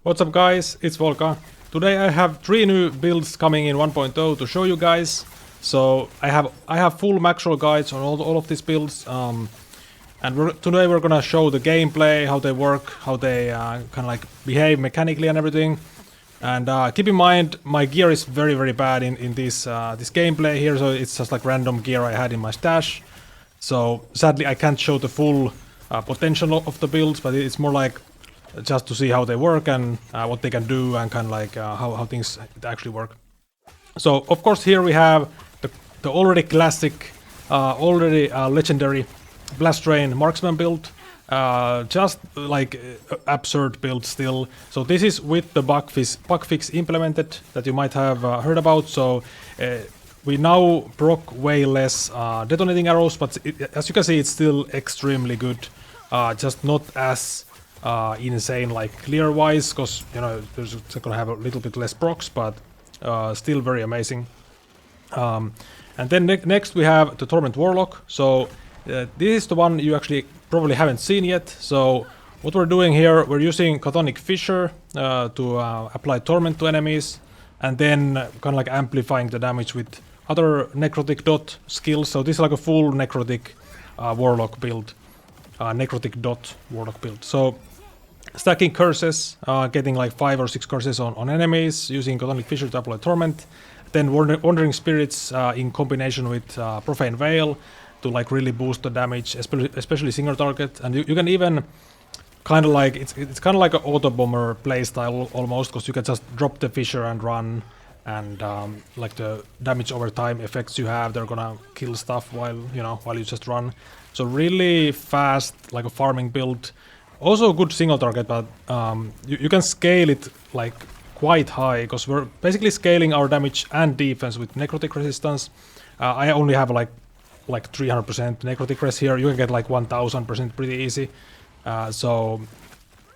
What's up guys, it's Volka. Today I have 3 new builds coming in 1.0 to show you guys. So I have full Maxroll guides on all of these builds. Today we're gonna show the gameplay, how they work, how they kind of like behave mechanically and everything. And keep in mind, my gear is very bad in this gameplay here, so it's just like random gear I had in my stash. So sadly I can't show the full potential of the builds, but it's more like just to see how they work and what they can do and kind of like how things actually work. So of course here we have the already classic, already legendary Blast Rain Marksman build. Just like absurd build still. So this is with the bug fix implemented that you might have heard about. So we now proc way less detonating arrows, but as you can see it's still extremely good. Just not as insane like clear wise, because you know there's gonna have a little bit less procs, but still very amazing. And then next we have the Torment Warlock. So this is the one you actually probably haven't seen yet. So what we're doing here, we're using Chthonic Fissure to apply torment to enemies, and then kind of like amplifying the damage with other necrotic dot skills. So this is like a full necrotic warlock build, necrotic dot warlock build. So stacking curses, getting like 5 or 6 curses on enemies, using Chthonic Fissure to apply torment. Then Wandering Spirits in combination with Profane Veil to like really boost the damage, especially single target. And you can even kind of like, it's kind of like an auto bomber playstyle almost, because you can just drop the fissure and run, and like the damage over time effects you have, they're gonna kill stuff while you just run. So really fast, like a farming build. Also a good single target, but you can scale it like quite high, because we're basically scaling our damage and defense with necrotic resistance. I only have like 300% necrotic res here. You can get like 1000% pretty easy. So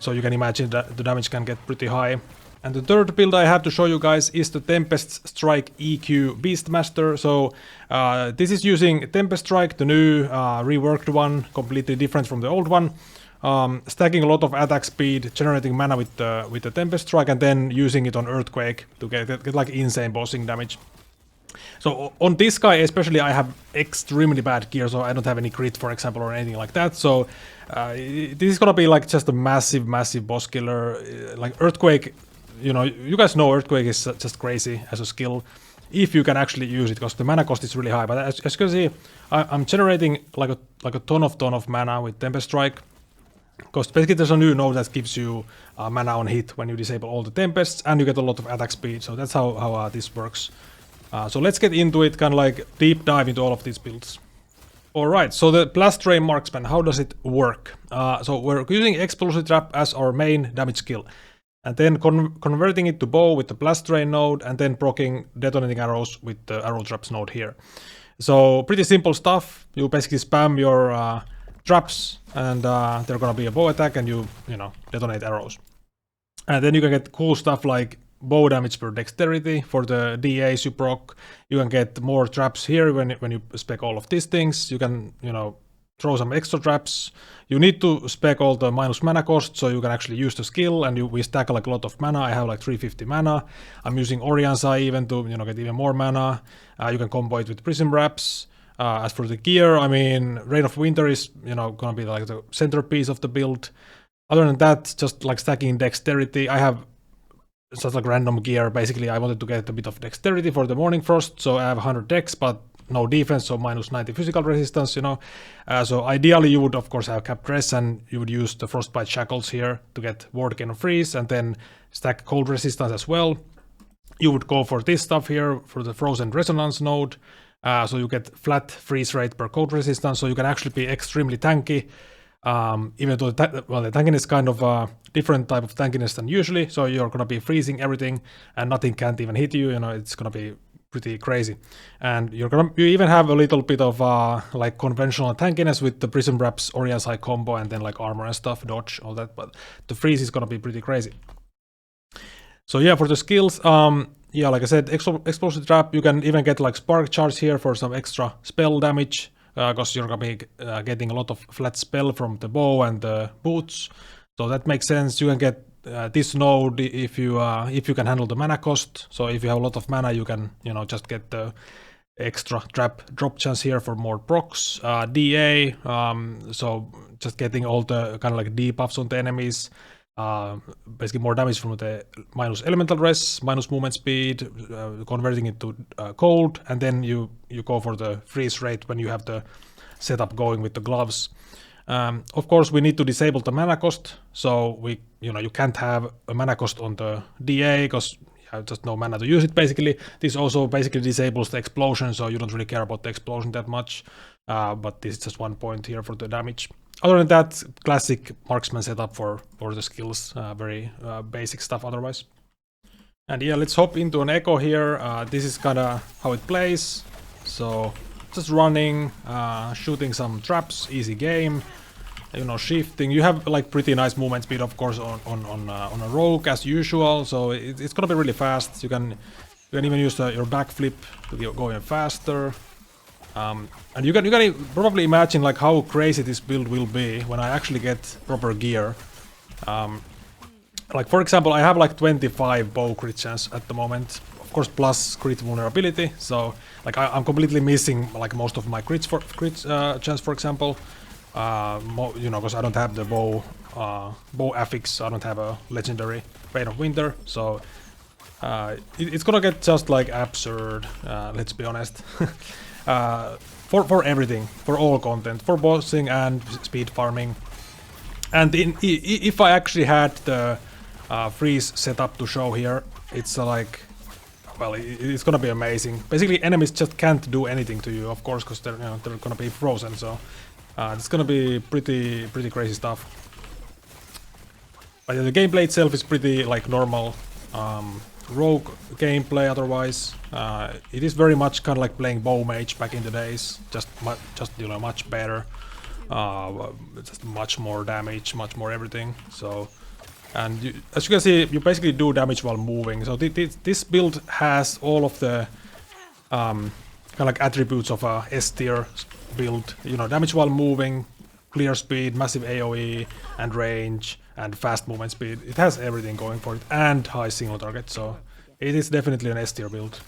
you can imagine that the damage can get pretty high. And the third build I have to show you guys is the Tempest EQ Beastmaster. So this is using Tempest Strike, the new reworked one, completely different from the old one. Stacking a lot of attack speed, generating mana with the Tempest Strike, and then using it on Earthquake to get like insane bossing damage. So on this guy especially, I have extremely bad gear, so I don't have any crit, for example, or anything like that. So this is gonna be like just a massive boss killer. Like Earthquake, you guys know Earthquake is just crazy as a skill, if you can actually use it, because the mana cost is really high. But as you can see, I'm generating like a ton of mana with Tempest Strike, because basically there's a new node that gives you mana on hit when you disable all the Tempests, and you get a lot of attack speed. So that's how this works. So let's get into it, kind of like deep dive into all of these builds. Alright, so the Blast Rain Marksman, how does it work? So we're using Explosive Trap as our main damage skill, and then converting it to bow with the Blast Rain node, and then proccing detonating arrows with the Arrow Traps node here. So pretty simple stuff. You basically spam your traps, and they're gonna be a bow attack, and you detonate arrows. And then you can get cool stuff like bow damage per dexterity for the DAs you proc. You can get more traps here when you spec all of these things. You can throw some extra traps. You need to spec all the minus mana cost, so you can actually use the skill, and we stack like a lot of mana. I have like 350 mana. I'm using Orion's Eye even to get even more mana. You can combo it with Prism Wraps. As for the gear, I mean, Rain of Winter is gonna be like the centerpiece of the build. Other than that, just like stacking dexterity. I have just like random gear. Basically, I wanted to get a bit of dexterity for the Morning Frost, so I have 100 dex, but no defense, so minus 90 physical resistance, So ideally you would of course have Cap Dress, and you would use the Frostbite Shackles here to get Ward Gain of Freeze, and then stack cold resistance as well. You would go for this stuff here, for the Frozen Resonance node, so you get flat freeze rate per cold resistance, so you can actually be extremely tanky. Even though the tankiness is kind of a different type of tankiness than usually, so you're gonna be freezing everything and nothing can't even hit you. It's gonna be pretty crazy. And you even have a little bit of like conventional tankiness with the Prism Wraps, Orion's Eye combo, and then like armor and stuff, dodge, all that. But the freeze is gonna be pretty crazy. So yeah, for the skills, yeah, like I said, Explosive Trap. You can even get like Spark Charge here for some extra spell damage. Because you're gonna be getting a lot of flat spell from the bow and the boots, so that makes sense. You can get this node if you can handle the mana cost. So if you have a lot of mana, you can just get the extra drop chance here for more procs. DA, so just getting all the kind of like debuffs on the enemies. Basically more damage from the minus elemental res, minus movement speed, converting it to cold, and then you go for the freeze rate when you have the setup going with the gloves. Of course, we need to disable the mana cost, so you can't have a mana cost on the DA because you have just no mana to use it. Basically, this also basically disables the explosion, so you don't really care about the explosion that much. But this is just 1 point here for the damage. Other than that, classic marksman setup for the skills, very basic stuff otherwise. And yeah, let's hop into an echo here. This is kind of how it plays. So just running, shooting some traps, easy game. Shifting. You have like pretty nice movement speed, of course, on a rogue as usual. So it's gonna be really fast. You can even use your backflip to go even faster. And you can probably imagine like how crazy this build will be when I actually get proper gear. Like for example, I have like 25 bow crit chance at the moment, of course plus crit vulnerability. So like I'm completely missing like most of my crit chance, for example. Because I don't have the bow affix, I don't have a legendary Rain of Winter. So it's gonna get just like absurd. Let's be honest. For everything, for all content, for bossing and speed farming. And if I actually had the freeze setup to show here, it's like, well, it's gonna be amazing. Basically, enemies just can't do anything to you, of course, because they're gonna be frozen. So it's gonna be pretty crazy stuff. But yeah, the gameplay itself is pretty like normal. Rogue gameplay otherwise. It is very much kind of like playing bow mage back in the days, just much better, just much more damage, much more everything. So, and as you can see, you basically do damage while moving. So this build has all of the kind of like attributes of a S tier build. Damage while moving, clear speed, massive AOE and range, and fast movement speed. It has everything going for it, and high single target, so it is definitely an S tier build.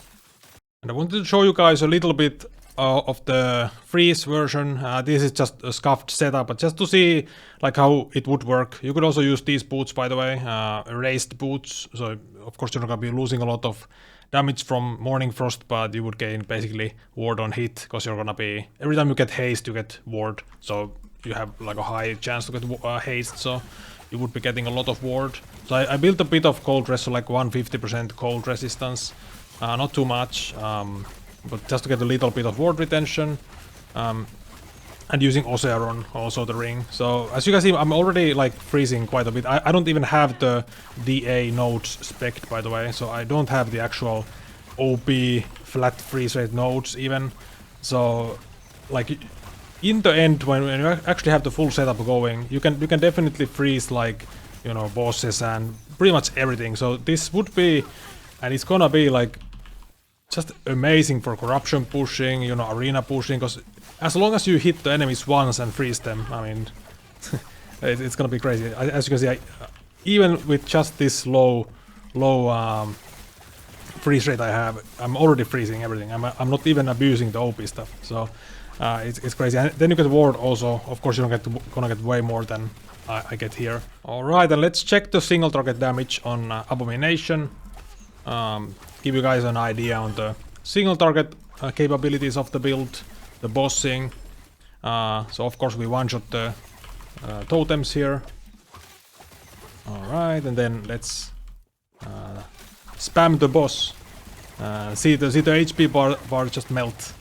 And I wanted to show you guys a little bit of the freeze version. This is just a scuffed setup, but just to see like how it would work. You could also use these boots, by the way, raised boots. So of course you're not gonna be losing a lot of damage from Morning Frost, but you would gain basically ward on hit, because you're gonna be, every time you get haste, you get ward. So you have like a high chance to get haste, so you would be getting a lot of ward. So I built a bit of cold res, so like 150% cold resistance, not too much, but just to get a little bit of ward retention, and using Ocearon, also the ring. So as you can see, I'm already like freezing quite a bit. I don't even have the DA nodes spec'd, by the way, so I don't have the actual OP flat freeze rate nodes even. So like in the end, when you actually have the full setup going, you can definitely freeze like, bosses and pretty much everything. So this would be, and it's gonna be like just amazing for corruption pushing, arena pushing, because as long as you hit the enemies once and freeze them, I mean, it's gonna be crazy. As you can see, even with just this low freeze rate I have, I'm already freezing everything. I'm not even abusing the OP stuff. So it's crazy. And then you get ward also. Of course, you're gonna get way more than I get here. Alright, and let's check the single target damage on Abomination. Give you guys an idea on the single target capabilities of the build, the bossing. So of course we one-shot the totems here. Alright, and then let's spam the boss. See the HP bar just melt.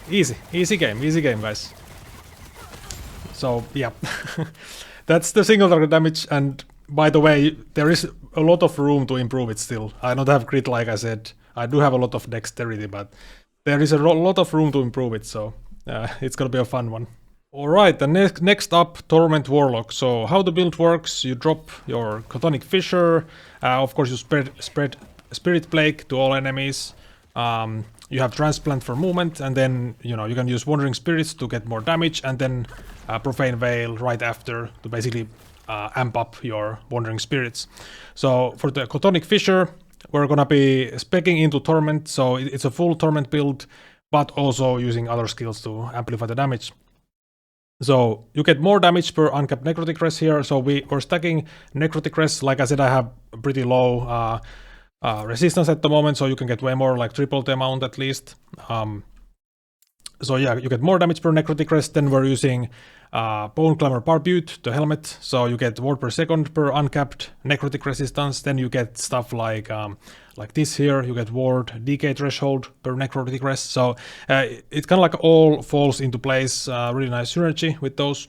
Easy game, guys. So yeah, that's the single target damage. And by the way, there is a lot of room to improve it still. I don't have crit, like I said. I do have a lot of dexterity, but there is a lot of room to improve it. So it's gonna be a fun one. Alright, and next up, Torment Warlock. So how the build works: you drop your Chthonic Fissure. Of course, you spread Spirit Plague to all enemies. You have Transplant for movement, and then you can use Wandering Spirits to get more damage, and then Profane Veil right after to basically amp up your Wandering Spirits. So for the Chthonic Fissure, we're gonna be speccing into Torment, so it's a full Torment build, but also using other skills to amplify the damage. So you get more damage per uncapped Necrotic Res here, so we're stacking Necrotic Res. Like I said, I have pretty low resistance at the moment, so you can get way more, like triple the amount at least. So yeah, you get more damage per Necrotic Res. Then we're using Bone Clamor Barbute, the helmet, so you get ward per second per uncapped Necrotic resistance. Then you get stuff like this here, you get ward decay threshold per Necrotic Res. So it kind of like all falls into place, really nice synergy with those.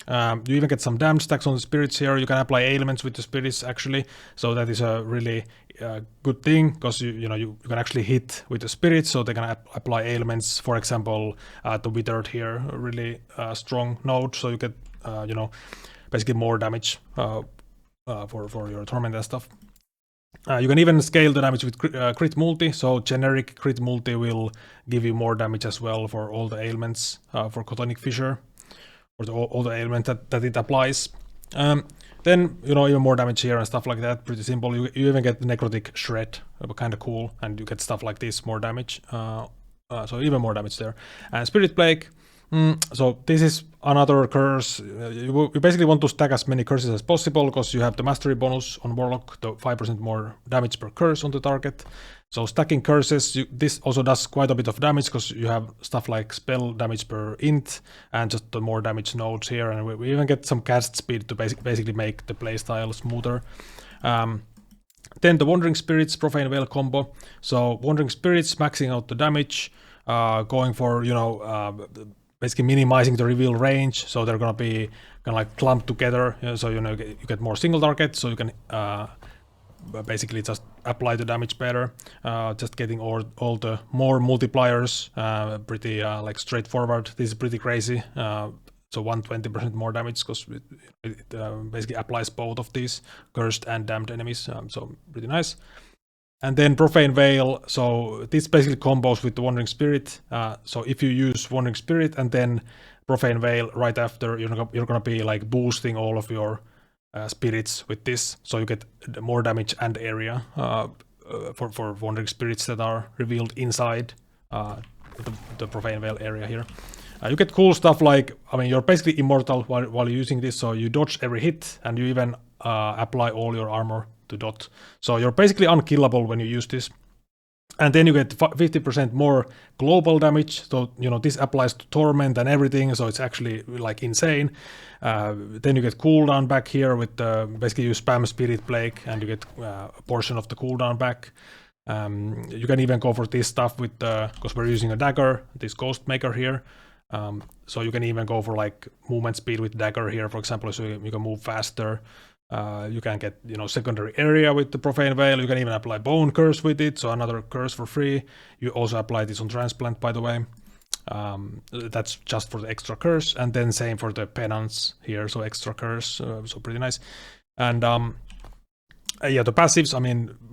You even get some damage stacks on the spirits here. You can apply ailments with the spirits actually, so that is a really good thing, because you can actually hit with the spirits, so they can apply ailments. For example, the Withered here, a really strong node, so you get basically more damage for your Torment and stuff. You can even scale the damage with crit multi, so generic crit multi will give you more damage as well for all the ailments for Chthonic Fissure, or all the ailments that it applies. Then, even more damage here and stuff like that, pretty simple. You even get the Necrotic Shred, kind of cool, and you get stuff like this, more damage. So even more damage there. And Spirit Plague, so this is another curse. You basically want to stack as many curses as possible, because you have the mastery bonus on Warlock, the 5% more damage per curse on the target. So stacking curses, this also does quite a bit of damage, because you have stuff like spell damage per int, and just the more damage nodes here, and we even get some cast speed to basically make the playstyle smoother. Then the Wandering Spirits Profane Veil combo. So Wandering Spirits maxing out the damage, going for basically minimizing the reveal range, so they're gonna be kind of like clumped together, so you get more single targets, so you can basically just apply the damage better. Just getting all the more multipliers, pretty like straightforward. This is pretty crazy. So 120% more damage, because it basically applies both of these cursed and damned enemies. So pretty nice. And then Profane Veil, so this basically combos with the Wandering Spirit. So if you use Wandering Spirit and then Profane Veil right after, you're gonna be like boosting all of your spirits with this, so you get more damage and area for Wandering Spirits that are revealed inside the Profane Veil area here. You get cool stuff like, you're basically immortal while using this, so you dodge every hit, and you even apply all your armor to dot. So you're basically unkillable when you use this. And then you get 50% more global damage, so this applies to Torment and everything, so it's actually like insane. Then you get cooldown back here with basically you spam Spirit Plague and you get a portion of the cooldown back. You can even go for this stuff with because we're using a dagger, this Ghost Maker here. So you can even go for like movement speed with dagger here, for example, so you can move faster. You can get secondary area with the Profane Veil. You can even apply Bone Curse with it, so another curse for free. You also apply this on Transplant, by the way. That's just for the extra curse, and then same for the Penance here, so extra curse, so pretty nice. And yeah, the passives,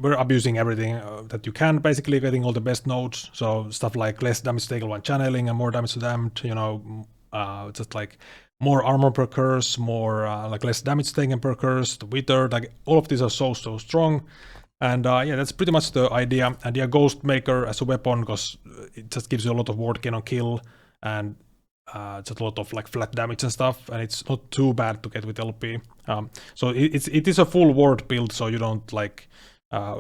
we're abusing everything that you can, basically getting all the best nodes, so stuff like less damage taken while channeling and more damage to damned, just like more armor per curse, more like less damage taken per curse, the Withered, like all of these are so strong. And yeah, that's pretty much the idea. And yeah, Ghost Maker as a weapon, because it just gives you a lot of ward gain on kill, and just a lot of like flat damage and stuff, and it's not too bad to get with LP. So it is a full ward build, so you don't like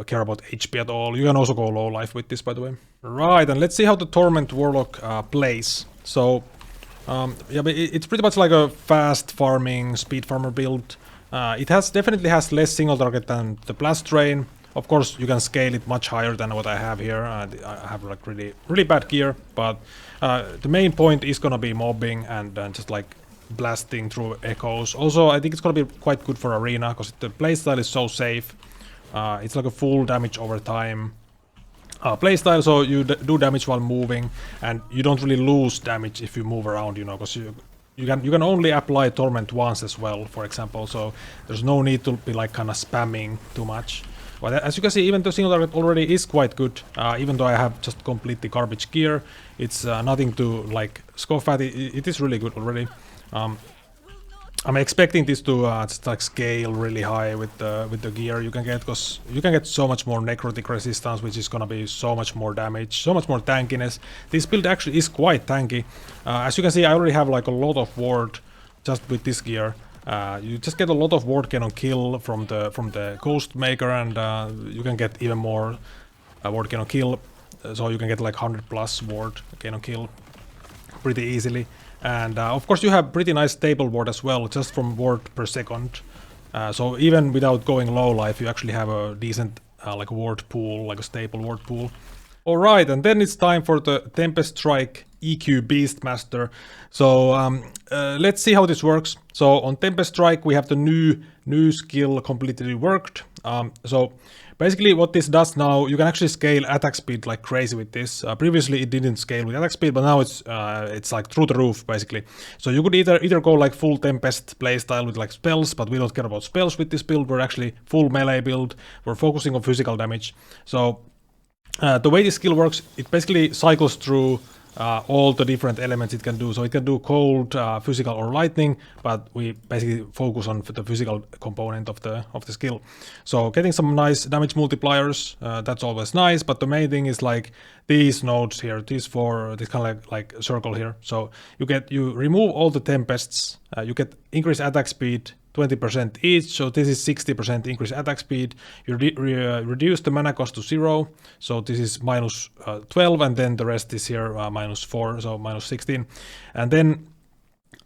care about HP at all. You can also go low life with this, by the way. Right, and let's see how the Torment Warlock plays. So yeah, but it's pretty much like a fast farming speed farmer build. It definitely has less single target than the Blast Train. Of course, you can scale it much higher than what I have here. I have like really bad gear, but the main point is gonna be mobbing and just like blasting through echoes. Also, I think it's gonna be quite good for arena, because the playstyle is so safe. It's like a full damage over time playstyle, so you do damage while moving, and you don't really lose damage if you move around, because you can only apply Torment once as well, for example, so there's no need to be like kind of spamming too much. But as you can see, even the single target already is quite good, even though I have just completely garbage gear. It's nothing to like scoff at, it is really good already. I'm expecting this to just like scale really high with the gear you can get, because you can get so much more necrotic resistance, which is gonna be so much more damage, so much more tankiness. This build actually is quite tanky. As you can see, I already have like a lot of ward just with this gear. You just get a lot of ward cannon kill from the Ghost Maker, and you can get even more ward cannon kill. So you can get like 100 plus ward cannon kill pretty easily. And of course you have pretty nice stable ward as well, just from ward per second. So even without going low life, you actually have a decent like ward pool, like a stable ward pool. Alright, and then it's time for the Tempest EQ Beastmaster. So let's see how this works. So on Tempest Strike we have the new skill completely reworked. So basically what this does now, you can actually scale attack speed like crazy with this. Previously it didn't scale with attack speed, but now it's like through the roof basically. So you could either go like full Tempest playstyle with like spells, but we don't care about spells with this build. We're actually full melee build. We're focusing on physical damage. So the way this skill works, it basically cycles through all the different elements it can do. So it can do cold, physical or lightning, but we basically focus on the physical component of the skill. So getting some nice damage multipliers, that's always nice, but the main thing is like these nodes here, these four, this kind of like circle here. So you remove all the tempests, you get increased attack speed 20% each, so this is 60% increased attack speed. You reduce the mana cost to 0, so this is minus 12, and then the rest is here minus 4, so minus 16. And then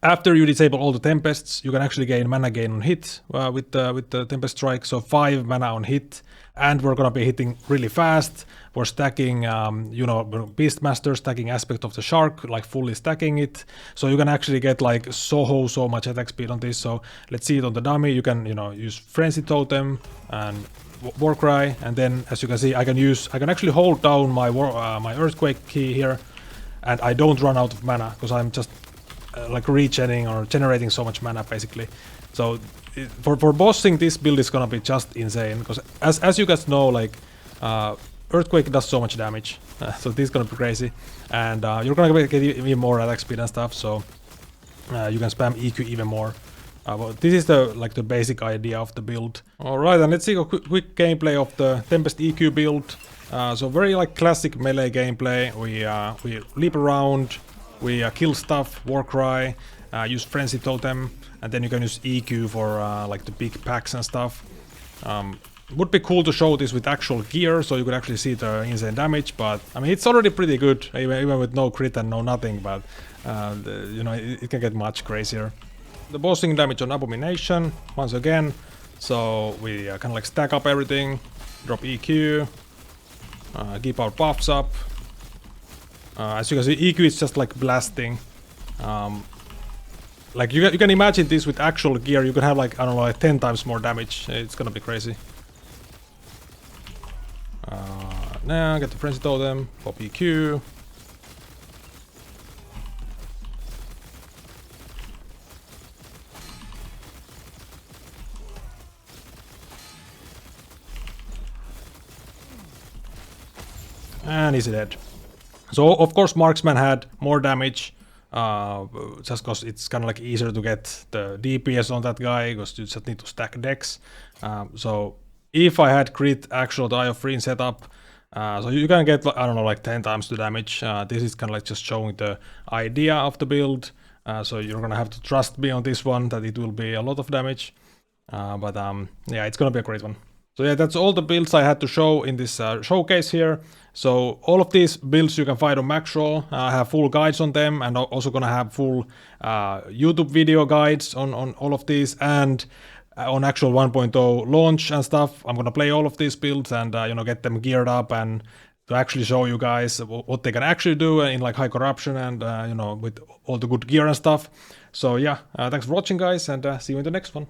after you disable all the tempests, you can actually gain mana gain on hit with the Tempest Strike, so 5 mana on hit, and we're gonna be hitting really fast. We're stacking, you know, Beastmaster stacking aspect of the shark, like fully stacking it, so you can actually get like so much attack speed on this. So let's see it on the dummy. You can, you know, use Frenzy Totem and Warcry, and then as you can see, I can actually hold down my my Earthquake key here, and I don't run out of mana because I'm just like regenerating or generating so much mana basically. So for bossing, this build is gonna be just insane, because as you guys know, like Earthquake does so much damage, so this is gonna be crazy, and you're gonna get even more attack speed and stuff, so you can spam EQ even more. But this is the basic idea of the build. Alright, and let's see a quick gameplay of the Tempest EQ build. So very like classic melee gameplay. We leap around, we kill stuff, Warcry, use Frenzy Totem, and then you can use EQ for like the big packs and stuff. Would be cool to show this with actual gear, so you could actually see the insane damage, but I mean it's already pretty good, even with no crit and no nothing, but you know, it can get much crazier. The bossing damage on Abomination, once again, so we kind of like stack up everything, drop EQ, keep our buffs up. As you can see, EQ is just like blasting. Like you can imagine this with actual gear, you could have like, I don't know, like 10 times more damage. It's gonna be crazy. Now get the Frenzy Totem, pop EQ. And he's dead. So of course Marksman had more damage, just because it's kind of like easier to get the DPS on that guy, because you just need to stack decks. So if I had crit actual Die of Free setup, so you can get, I don't know, like 10 times the damage. This is kind of like just showing the idea of the build. So you're gonna have to trust me on this one, that it will be a lot of damage. But yeah, it's gonna be a great one. So yeah, that's all the builds I had to show in this showcase here. So all of these builds you can find on Maxroll. I have full guides on them, and also gonna have full YouTube video guides on all of these, and on actual 1.0 launch and stuff. I'm gonna play all of these builds and you know, get them geared up, and to actually show you guys what they can actually do in like high corruption and you know, with all the good gear and stuff. So yeah, thanks for watching guys, and see you in the next one.